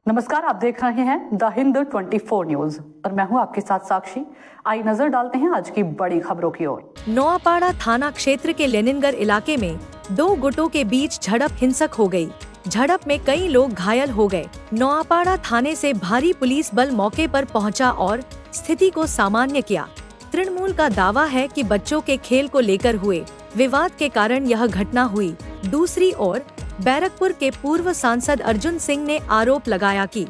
नमस्कार, आप देख रहे हैं द हिंद 24 न्यूज और मैं हूं आपके साथ साक्षी। आई नजर डालते हैं आज की बड़ी खबरों की ओर। नोआपाड़ा थाना क्षेत्र के लेनिनगर इलाके में दो गुटों के बीच झड़प हिंसक हो गई। झड़प में कई लोग घायल हो गए। नोआपाड़ा थाने से भारी पुलिस बल मौके पर पहुंचा और स्थिति को सामान्य किया। तृणमूल का दावा है कि बच्चों के खेल को लेकर हुए विवाद के कारण यह घटना हुई। दूसरी ओर बैरकपुर के पूर्व सांसद अर्जुन सिंह ने आरोप लगाया कि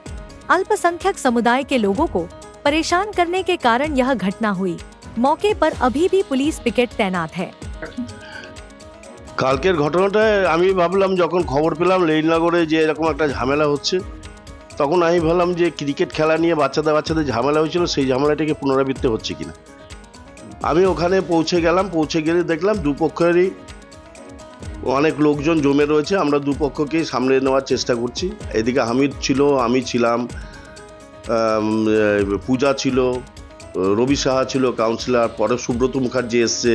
अल्पसंख्यक समुदाय के लोगों को परेशान करने के कारण यह घटना हुई। मौके पर अभी भी पुलिस पिकेट तैनात है। কালকের ঘটনাটায় আমি ভাবলাম, যখন খবর পেলাম লেনিনগরে যে এরকম একটা ঝামেলা হচ্ছে, তখন আমি ভাবলাম যে ক্রিকেট খেলা নিয়ে বাচ্চাদের ঝামেলা হয়েছিল, সেই ঝামেলাটাকে পুনরাবৃত্তি হচ্ছে কিনা। আমি ওখানে পৌঁছে গেলাম। পৌঁছে গেলে দেখলাম দুপক্ষেরই অনেক লোকজন জমে রয়েছে। আমরা দুপক্ষকেই সামলে নেওয়ার চেষ্টা করছি। এদিকে হামিদ ছিল, আমি ছিলাম, পূজা ছিল, রবি সাহা ছিল কাউন্সিলর, পরে সুব্রত মুখার্জি এসছে,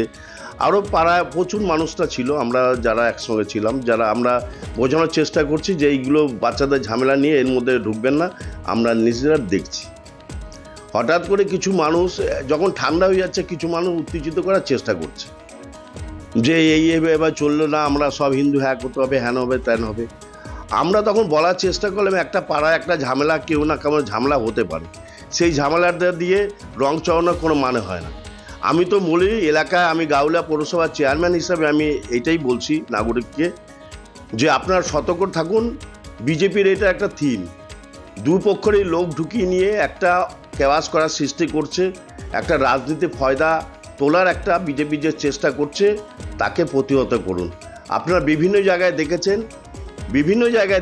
আরও পাড়ায় প্রচুর মানুষটা ছিল। আমরা যারা একসঙ্গে ছিলাম, যারা আমরা বোঝানোর চেষ্টা করছি যে এইগুলো বাচ্চাদের ঝামেলা নিয়ে এর মধ্যে ঢুকবেন না, আমরা নিজেরা দেখছি। হঠাৎ করে কিছু মানুষ, যখন ঠান্ডা হয়ে যাচ্ছে, কিছু মানুষ উত্তেজিত করার চেষ্টা করছে যে এবার চললো না, আমরা সব হিন্দু হ্যাঁ করতে হবে, হ্যান হবে, ত্যান হবে। আমরা তখন বলার চেষ্টা করলাম একটা পাড়ায় একটা ঝামেলা কেউ না কেমন ঝামেলা হতে পারে, সেই ঝামেলাটা দিয়ে রং চড়ানোর কোনো মানে হয় না। আমি তো বলি, এলাকায় আমি গাউলা পৌরসভার চেয়ারম্যান হিসাবে আমি এটাই বলছি নাগরিককে যে আপনারা সতর্ক থাকুন। বিজেপির এটা একটা থিম, দুপক্ষেরই লোক ঢুকিয়ে নিয়ে একটা কেওয়াস করার সৃষ্টি করছে, একটা রাজনীতি ফয়দা তোলার একটা বিজেপি যে চেষ্টা করছে, তাকে প্রতিহত করুন। আপনারা বিভিন্ন জায়গায়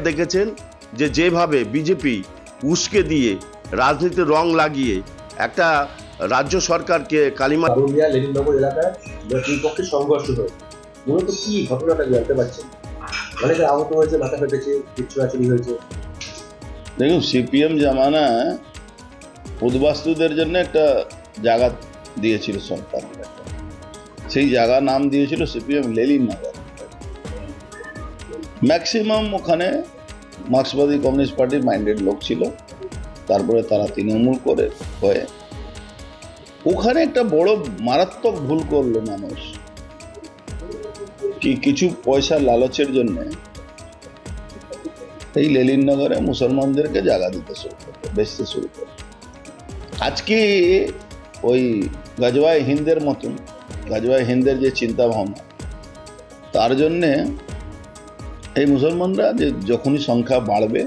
দেখেছেন যে যেভাবে বিজেপি উস্কে দিয়ে রাজনীতির রং লাগিয়ে একটা রাজ্য সরকারকে কালিমা লেনিনগর এলাকায় দুই পক্ষের সংঘর্ষ হয়। মূলত কি ঘটনাটা জানতে পারছেন? অনেকে আহত হয়েছে, মাথা ফেটেছে, ছোড়াছুড়ি হয়েছে। দেখুন, সিপিএম জামানায় উদ্বাস্তুদের জন্য একটা জায়গা দিয়েছিল সরকার, সেই জায়গা নাম দিয়েছিল সিপিএম লেনিনগর। ম্যাক্সিমাম ওখানে মার্ক্সবাদী কমিউনিস্ট পার্টির মাইন্ডেড লোক ছিল। তারপরে তারা তৃণমূল করে হয়ে ওখানে একটা বড় মারাত্মক ভুল করলো মানুষ, কি কিছু পয়সা লালচের জন্য এই লেনিনগরে মুসলমানদেরকে জায়গা দিতে শুরু করলো, বেচতে শুরু করলো। আজকে ওই গাজওয়াই হিন্দের মতন, গাজওয়াই হিন্দের যে চিন্তা ভাবনা, তার জন্যে এই মুসলমানরা যে যখনই সংখ্যা বাড়বে,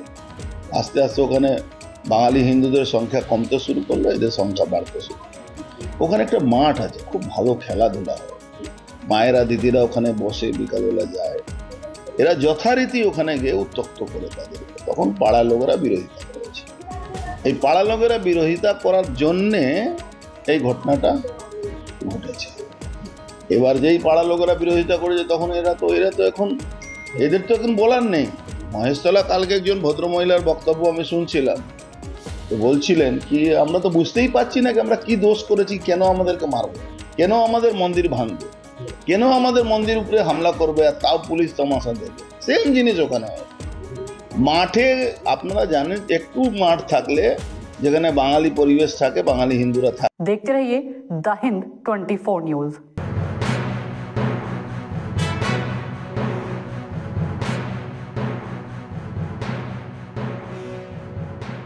আস্তে আস্তে ওখানে বাঙালি হিন্দুদের সংখ্যা কমতে শুরু করলো, এদের সংখ্যা বাড়তে শুরু। ওখানে একটা মাঠ আছে, খুব ভালো খেলাধুলা হয়, মায়েরা দিদিরা ওখানে বসে বিকালবেলা যায়, এরা যথারীতি ওখানে গিয়ে উত্তক্ত করে তাদেরকে। তখন পাড়া লোকেরা বিরোধিতা করেছে। এই পাড়া লোকেরা বিরোধিতা করার জন্যে এই ঘটনাটা ঘটেছে। এবার যেই পাড়া লোকেরা বিরোধিতা করেছে, তখন এরা তো এখন এদের তো এখন বলার নেই। মহেশতলা কালকে একজন ভদ্রমহিলার বক্তব্য আমি শুনছিলাম, তো বলছিলেন কি আমরা তো বুঝতেই পারছি না কি আমরা কি দোষ করেছি, কেন আমাদেরকে মারবে, কেন আমাদের মন্দির ভাঙবে, কেন আমাদের মন্দির উপরে হামলা করবে, আর তাও পুলিশ তামাশা দেবে। সেম জিনিস ওখানে হয়। মাঠে আপনারা জানেন, একটু মাঠ থাকলে যেখানে বাঙালি পরিবেশ থাকে, বাঙালি হিন্দুরা থাকে। देखते रहिए द हिंद 24 न्यूज।